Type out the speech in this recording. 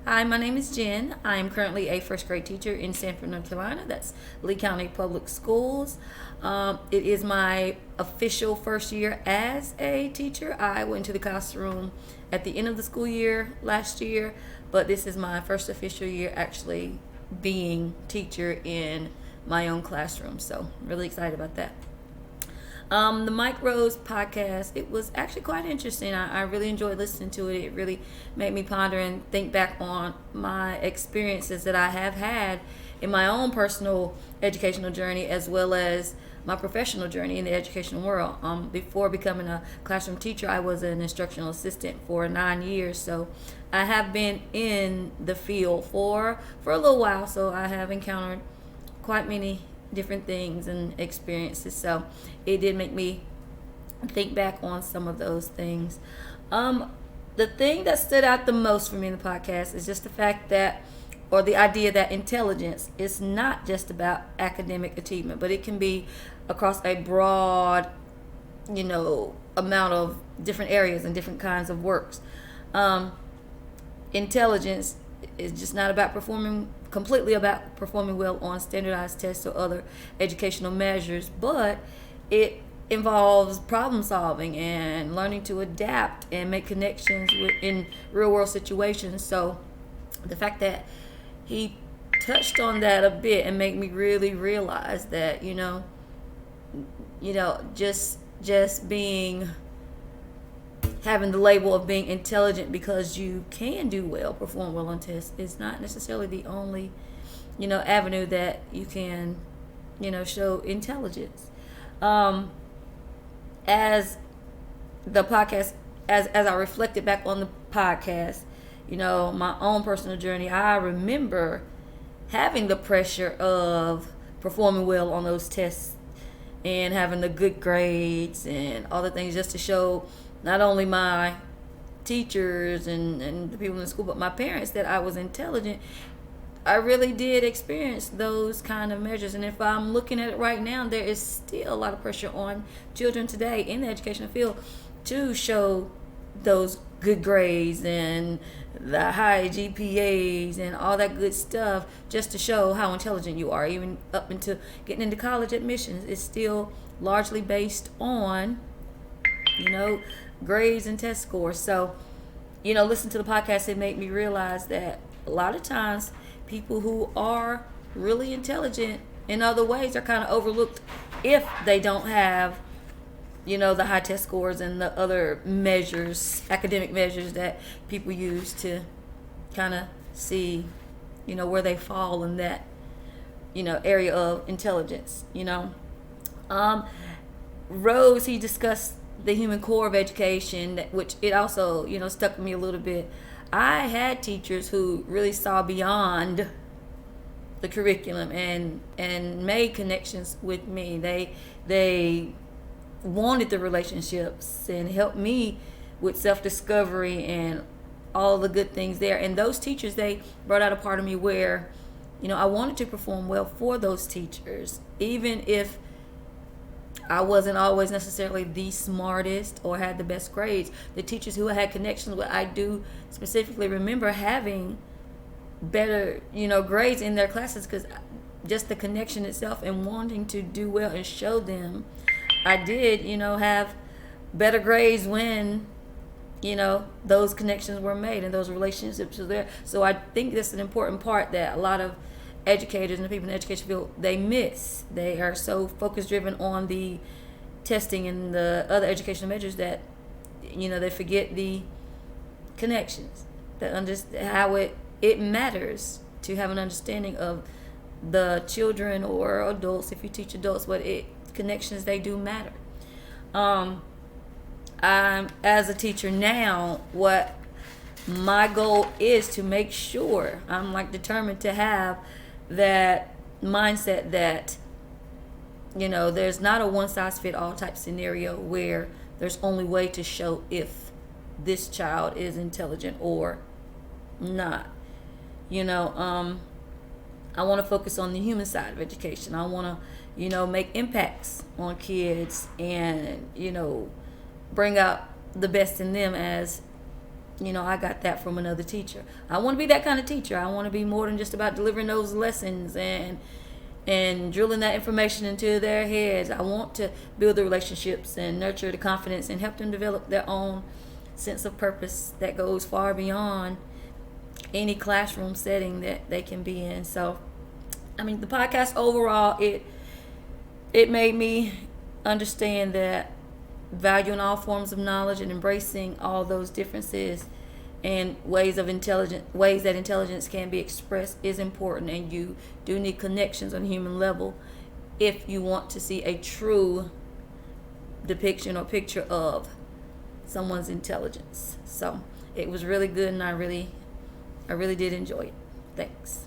Hi, my name is Jen. I am currently a first grade teacher in Sanford, North Carolina. That's Lee County Public Schools. It is my official first year as a teacher. I went to the classroom at the end of the school year last year, but this is my first official year actually being teacher in my own classroom. So, really excited about that. The Mike Rose podcast, it was actually quite interesting. I really enjoyed listening to it. It really made me ponder and think back on my experiences that I have had in my own personal educational journey as well as my professional journey in the educational world. Before becoming a classroom teacher, I was an instructional assistant for 9 years. So I have been in the field for a little while. So I have encountered quite many different things and experiences. So it did make me think back on some of those things. The thing that stood out the most for me in the podcast is just the fact that, or the idea that intelligence is not just about academic achievement, but it can be across a broad, amount of different areas and different kinds of works. Intelligence is just not about completely about performing well on standardized tests or other educational measures, but it involves problem solving and learning to adapt and make connections in real world situations. So the fact that he touched on that a bit and made me really realize that, just being having the label of being intelligent because you can do well, perform well on tests, is not necessarily the only, avenue that you can, show intelligence. As the podcast, as I reflected back on the podcast, my own personal journey, I remember having the pressure of performing well on those tests and having the good grades and all the things just to show not only my teachers and the people in the school, but my parents that I was intelligent. I really did experience those kind of measures. And if I'm looking at it right now, there is still a lot of pressure on children today in the educational field to show those good grades and the high GPAs and all that good stuff just to show how intelligent you are. Even up into getting into college admissions, it's still largely based on, grades and test scores. So, listen to the podcast, it made me realize that a lot of times people who are really intelligent in other ways are kind of overlooked if they don't have, the high test scores and the other measures, academic measures that people use to kind of see, where they fall in that, area of intelligence, Rose, he discussed the human core of education, which it also, stuck with me a little bit. I had teachers who really saw beyond the curriculum and made connections with me. They wanted the relationships and helped me with self-discovery and all the good things there. And those teachers, they brought out a part of me where, I wanted to perform well for those teachers, even if I wasn't always necessarily the smartest or had the best grades. The teachers who I had connections with, I do specifically remember having better, grades in their classes because just the connection itself and wanting to do well and show them. I did, have better grades when, those connections were made and those relationships were there. So I think that's an important part that a lot of educators and the people in the education field, they miss. They are so focus driven on the testing and the other educational measures that they forget the connections, how it matters to have an understanding of the children or adults, if you teach adults, connections, they do matter. I'm as a teacher now, what my goal is to make sure I'm determined to have that mindset that there's not a one size fit all type scenario where there's only way to show if this child is intelligent or not. I want to focus on the human side of education. I want to make impacts on kids and bring out the best in them as I got that from another teacher. I want to be that kind of teacher. I want to be more than just about delivering those lessons and drilling that information into their heads. I want to build the relationships and nurture the confidence and help them develop their own sense of purpose that goes far beyond any classroom setting that they can be in. So, the podcast overall, it made me understand that valuing all forms of knowledge and embracing all those differences and ways that intelligence can be expressed is important, and you do need connections on a human level if you want to see a true depiction or picture of someone's intelligence. So it was really good, and I really did enjoy it. Thanks.